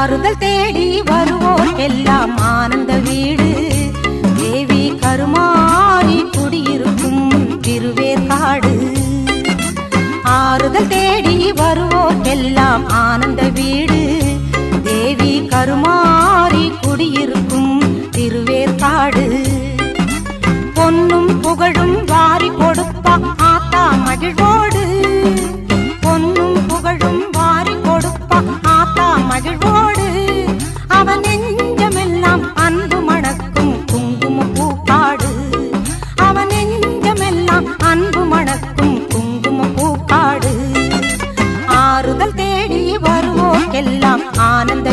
ஆறுதல் தேடி வருவோர்க்கெல்லாம் ஆனந்த வீடு தேவி கருமாரி குடியிருக்கும் திருவேற்காடு. ஆறுதல் தேடி வருவோர்க்கெல்லாம் ஆனந்த வீடு தேவி கருமாரி குடியிருக்கும் திருவேற்காடு. பொன்னும் புகழும் வாரி கொடுப்பா ஆத்தா மகிழ்வோடு, பொன்னும் புகழும் வாரி கொடுப்பா ஆத்தா மகிழ்வோடு. அவன் நெஞ்சமெல்லாம் அன்பு மணக்கும் குங்கும பூக்காடு, அவன் நெஞ்சமெல்லாம் அன்பு மணக்கும் குங்கும பூக்காடு. ஆறுதல் தேடி வருவோர்க்கெல்லாம் ஆனந்த